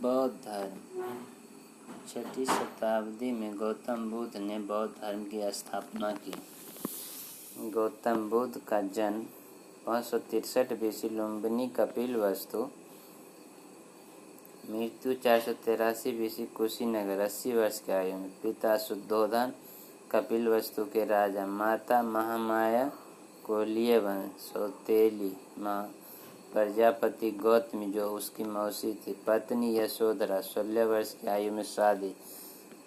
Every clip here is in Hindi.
बौद्ध धर्म। 6वीं शताब्दी में गौतम बुद्ध ने बौद्ध धर्म की स्थापना की। गौतम बुद्ध का जन्म 563 BC लुम्बिनी कपिलवस्तु, मृत्यु 483 BC कुशीनगर, 80 वर्ष की आयु में। पिता शुद्धोधन कपिलवस्तु के राजा, माता महामाया कोलीय वंश, सौतेली माँ प्रजापति गौतमी जो उसकी मौसी थी, पत्नी यशोधरा, 16 वर्ष की आयु में शादी,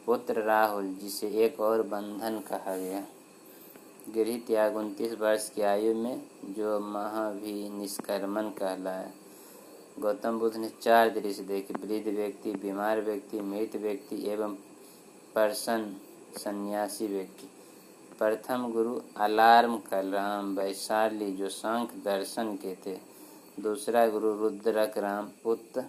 पुत्र राहुल जिसे एक और बंधन कहा गया, गृह त्याग 29 वर्ष की आयु में जो महाभिनिष्क्रमण कहलाया। गौतम बुद्ध ने 4 दृश्य देखे: वृद्ध व्यक्ति, बीमार व्यक्ति, मृत व्यक्ति एवं प्रसन्न सन्यासी व्यक्ति। प्रथम गुरु अलार्म राम वैशाली जो सांख्य दर्शन के थे। दूसरा गुरु रुद्रक राम पुत्र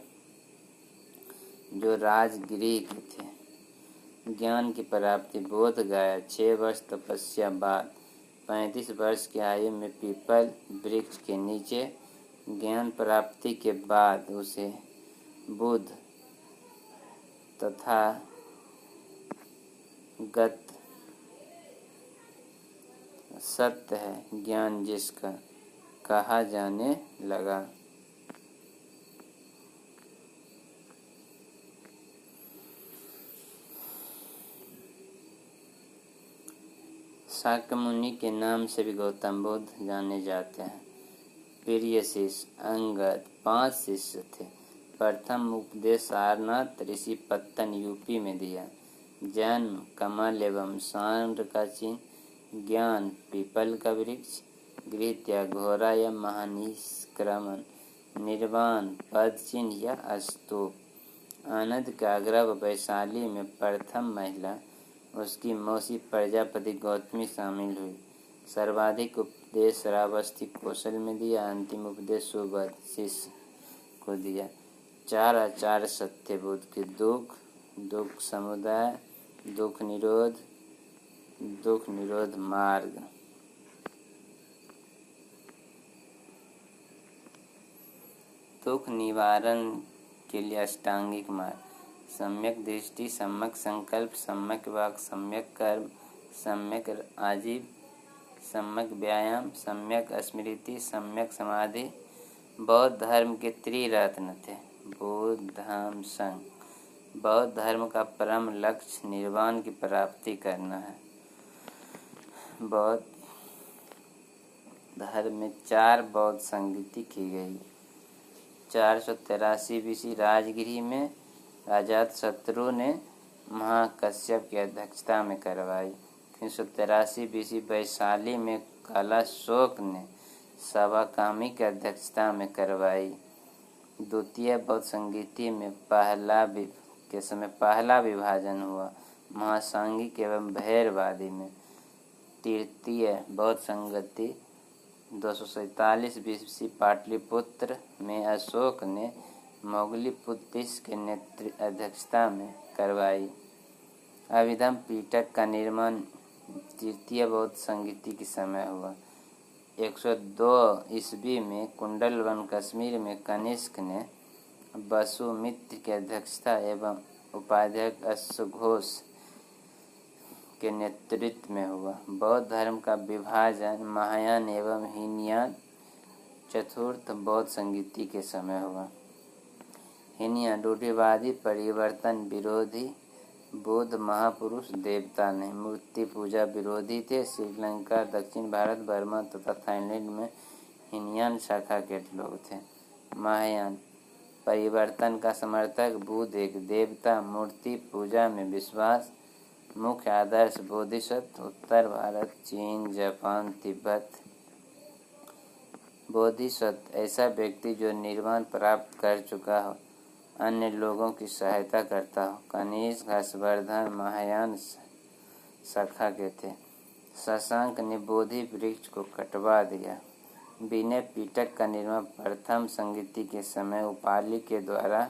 जो राजगृह के थे। ज्ञान की प्राप्ति बोध गया 6 वर्ष तपस्या बाद, 35 वर्ष की आयु में पीपल वृक्ष के नीचे। ज्ञान प्राप्ति के बाद उसे बुद्ध तथा गत सत्य है ज्ञान जिसका कहा जाने लगा। शाक्य मुनि के नाम से भी गौतम बुद्ध जाने जाते हैं। प्रिय शिष्य अंगद 5 शिष्य थे। प्रथम उपदेश सारनाथ ऋषि पत्तन यूपी में दिया। जन्म कमल एवं सांड का चिन्ह, ज्ञान पीपल का वृक्ष, गृह त्याग घोड़ा या महानिष्क्रमण, निर्वाण पद चिन्ह या स्तूप। आनंद का आग्रह वैशाली में प्रथम महिला उसकी मौसी प्रजापति गौतमी शामिल हुई। सर्वाधिक उपदेश श्रावस्ती कौशल में दिया। अंतिम उपदेश सुबोध शिष्य को दिया। 4 आचार्य सत्य बुद्ध के दुख, दुख समुदाय, दुख निरोध मार्ग। दुख निवारण के लिए अष्टांगिक मार्ग: सम्यक दृष्टि, सम्यक संकल्प, सम्यक वाक, सम्यक कर्म, सम्यक आजीव, सम्यक व्यायाम, सम्यक स्मृति, सम्यक समाधि। बौद्ध धर्म के त्रिरत्न थे बुद्ध धम्म संघ। बौद्ध धर्म का परम लक्ष्य निर्वाण की प्राप्ति करना है। बौद्ध धर्म में 4 बौद्ध संगति की गई। 483 BC राजगृह में अजातशत्रु ने महाकश्यप की अध्यक्षता में करवाई। 383 BC वैशाली में कालाशोक ने सवाकामी की अध्यक्षता में करवाई। द्वितीय बौद्ध संगति में पहला विभाजन हुआ महासांगिक एवं भैरवादी में। तृतीय बौद्ध संगति 247 BC पाटलिपुत्र में अशोक ने मोगलीपुत्तिस के अध्यक्षता में करवाई। अभिधम पीठक का निर्माण तृतीय बौद्ध संगति के समय हुआ। 102 ईस्वी में कुंडलवन कश्मीर में कनिष्क ने वसुमित्र की अध्यक्षता एवं उपाध्यक्ष अश्वघोष के नेतृत्व में हुआ। बौद्ध धर्म का विभाजन महायान एवं हीनयान चतुर्थ बौद्ध संगति के समय हुआ। हीनयान रूढ़िवादी, परिवर्तन विरोधी, बुद्ध महापुरुष देवता नहीं, मूर्ति पूजा विरोधी थे। श्रीलंका, दक्षिण भारत, बर्मा तथा थाईलैंड में हीनयान शाखा के लोग थे। महायान परिवर्तन का समर्थक, बुद्ध एक देवता, मूर्ति पूजा में विश्वास, मुख्य आदर्श बोधिसत्व, उत्तर भारत, चीन, जापान, तिब्बत। बोधिसत्व ऐसा व्यक्ति जो निर्वाण प्राप्त कर चुका हो, अन्य लोगों की सहायता करता हो। कनिष्क हर्षवर्धन महायान शाखा के थे। शशांक ने बोधि वृक्ष को कटवा दिया। विनय पीठक का निर्माण प्रथम संगति के समय उपाली के द्वारा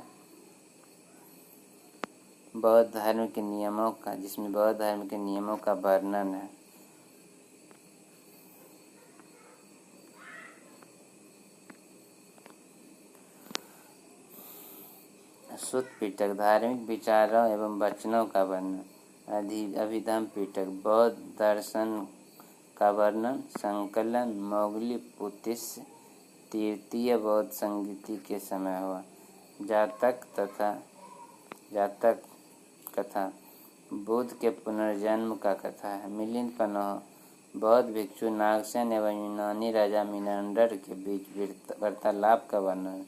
बौद्ध धर्म के नियमों का, जिसमें बौद्ध धर्म के नियमों का वर्णन है। सुत पिटक धार्मिक विचारों एवं वचनों का वर्णन। अभिधम पिटक बौद्ध दर्शन का वर्णन संकलन मोगली पुतिस तृतीय बौद्ध संगीति के समय हुआ। जातक कथा बुद्ध के पुनर्जन्म का कथा है। मिलिंद पनोह बौद्ध भिक्षु नागसेन एवं यूनानी राजा मिनांडर के बीच वार्तालाप का वर्णन।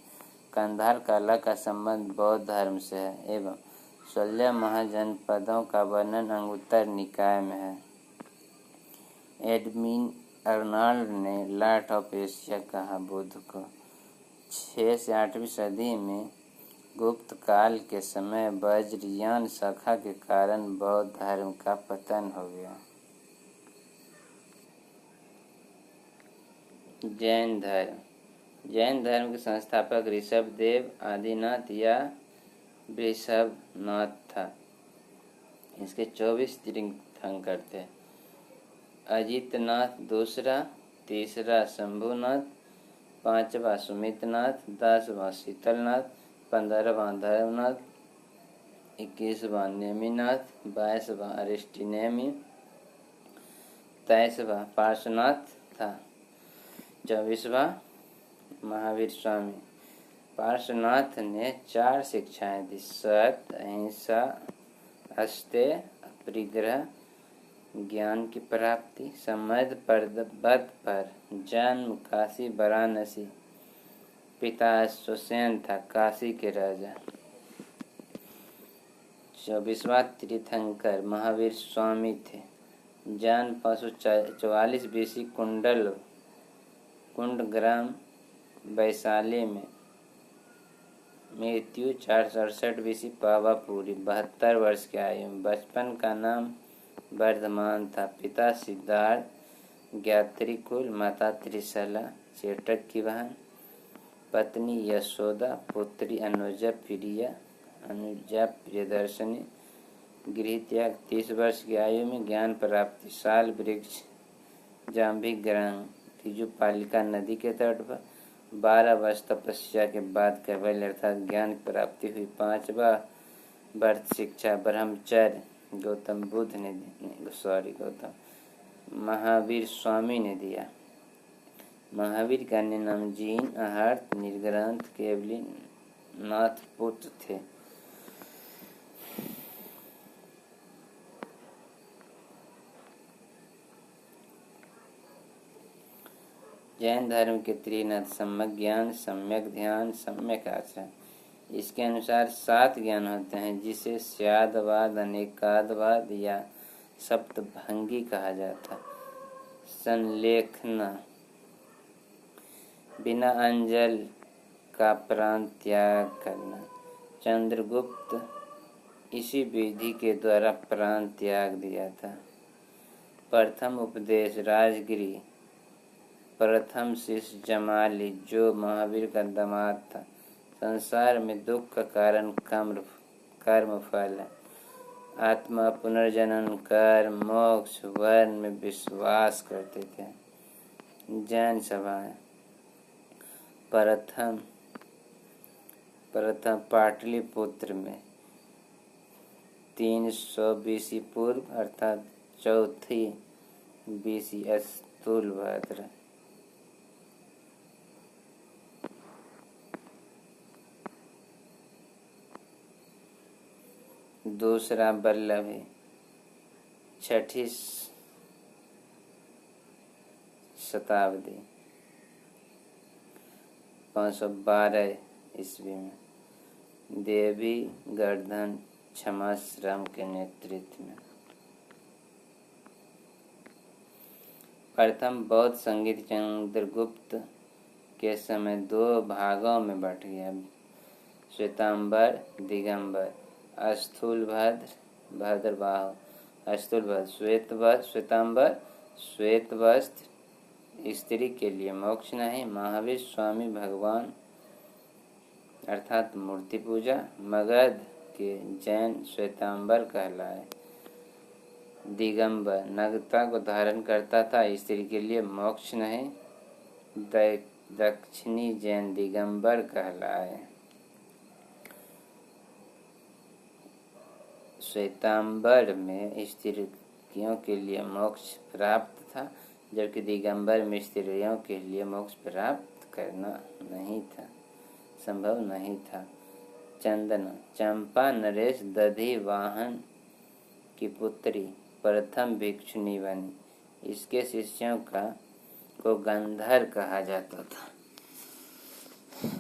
कंधार कला का संबंध बौद्ध धर्म से है एवं 16 महाजनपदों का वर्णन अंगुत्तर निकाय में है। एडमिन अर्नाल्ड ने लॉर्ड ऑफ एशिया कहा बुद्ध को 6 से 8वीं सदी में गुप्त काल के समय वज्रयान शाखा के कारण बौद्ध धर्म का पतन हो गया। जैन धर्म के संस्थापक ऋषभदेव आदिनाथ या वृषभनाथ था। इसके 24 तीर्थंकर थे। अजितनाथ दूसरा, तीसरा शंभुनाथ, 5वां सुमितनाथ, 10वां शीतलनाथ, 15वां धर्मनाथ, 21वां नेमिनाथ, 22वां अरिस्टिनेमि, 23वां पार्श्वनाथ था, 24वां महावीर स्वामी। पार्श्वनाथ ने 4 शिक्षाएं दी: सत्य, अहिंसा, अस्तेय, अपरिग्रह, ज्ञान की प्राप्ति। समध पद पर जन्म काशी वाराणसी। पिता अश्वसेन था, काशी के राजा। 24वां तीर्थंकर महावीर स्वामी थे। जन्म 544 बीसी कुंडग्राम वैशाली में। मृत्यु 468 बीसी पावापुरी। 72 वर्ष की आयु में। बचपन का नाम वर्धमान था। पिता सिद्धार्थ ज्ञात्रिकुल, माता त्रिशला चेटक की बहन, पत्नी यशोदा, पुत्री अनुजा प्रियदर्शनी। गृह त्याग 30 वर्ष की आयु में। ज्ञान प्राप्ति साल वृक्ष जाम्भी ग्रहण तिजुपालिका नदी के तट पर। 12 वर्ष तपस्या के बाद कैवल्य अर्थात ज्ञान प्राप्ति हुई। 5वां वर्ष शिक्षा ब्रह्मचर्य महावीर स्वामी ने दिया। महावीर का अन्य नाम जीन अहर्त निर्ग्रंथ केवली नाथ पुत्र थे। जैन धर्म के त्रिनाथ सम्यक ज्ञान, सम्यक ध्यान, सम्यक आचरण। इसके अनुसार 7 ज्ञान होते हैं जिसे स्यादवाद, अनेकादवाद या सप्तभंगी कहा जाता। संलेखना बिना अंजल का प्राण त्याग करना। चंद्रगुप्त इसी विधि के द्वारा प्राण त्याग दिया था। प्रथम उपदेश राजगिरी। प्रथम शिष्य जमाली जो महावीर का दामाद था। संसार में दुख का कारण कर्म फल है। आत्मा पुनर्जन्म, कर्म, मोक्ष, वर्ण में विश्वास करते थे। जैन सभाएं। प्रथम पाटलिपुत्र में 300 बीसी पूर्व अर्थात 4थी बीसी स्थूलभद्र। दूसरा वल्लभी 6ठी शताब्दी 512 ईस्वी में। देवी गर्धन क्षमाश्रम के नेतृत्व में। प्रथम बौद्ध संगीत चंद्रगुप्त के समय 2 भागों में बट गया। श्वेतांबर, दिगंबर। स्थूलभद्र, भद्रबाहु। स्थूलभद्र श्वेतांबर। श्वेत वस्त्र स्त्री के लिए मोक्ष नहीं। महावीर स्वामी भगवान अर्थात मूर्ति पूजा। मगध के जैन श्वेतांबर कहलाए। दिगंबर नग्नता को धारण करता था, स्त्री के लिए मोक्ष नहीं। दक्षिणी जैन दिगंबर कहलाए। श्वेतांबर में स्त्रियों के लिए मोक्ष प्राप्त था, जबकि दिगंबर में स्त्रियों के लिए मोक्ष प्राप्त करना नहीं था, संभव नहीं था। चंदना, चंपा नरेश दधिवाहन की पुत्री प्रथम भिक्षुणी बनी। इसके शिष्यों को गंधर कहा जाता था।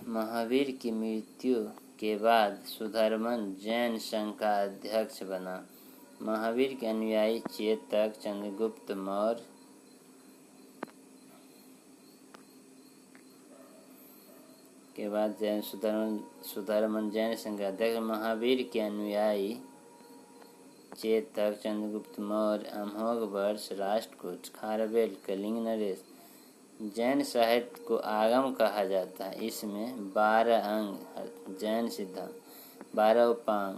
महावीर की मृत्यु के बाद सुधर्मन जैन संघ का अध्यक्ष बना। महावीर के अनुयायी चेतक, चंद्रगुप्त मौर्य के बाद सुधर्मन जैन संघ अध्यक्ष। महावीर के अनुयायी चेतक, चंद्रगुप्त मौर्य, अमोघवर्ष, राष्ट्रकूट, खारवेल, कलिंग नरेश। जैन साहित्य को आगम कहा जाता है। इसमें 12 अंग जैन सिद्धांत, 12 उपांग,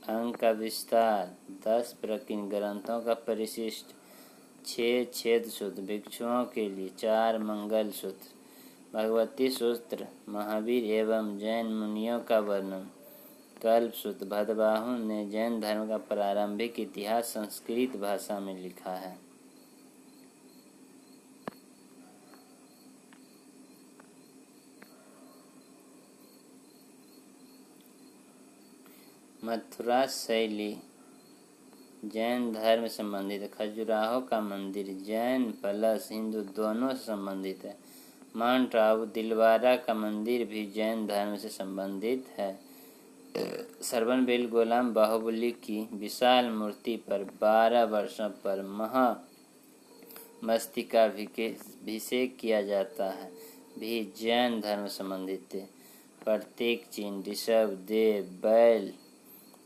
अंग का विस्तार, 10 प्राचीन ग्रंथों का परिशिष्ट, 6 छेद सूत्र भिक्षुओं के लिए, 4 मंगल सूत्र, भगवती सूत्र, महावीर एवं जैन मुनियों का वर्णन, कल्प सूत्र। भदबाहु ने जैन धर्म का प्रारंभिक इतिहास संस्कृत भाषा में लिखा है। मथुरा शैली जैन धर्म से संबंधित है। खजुराहो का मंदिर जैन प्लस हिंदू दोनों से संबंधित है। माउंट आबू दिलवारा का मंदिर भी जैन धर्म से संबंधित है। श्रवणबेल गुलाम बाहुबली की विशाल मूर्ति पर 12 वर्षों पर महामस्तकाभिषेक किया जाता है, भी जैन धर्म संबंधित है। प्रत्येक चिन्ह ऋषभ, देव, बैल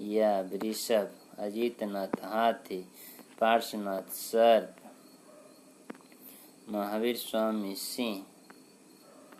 या वृषभ, अजितनाथ हाथी, पार्श्वनाथ सर्प, महावीर स्वामी सिंह,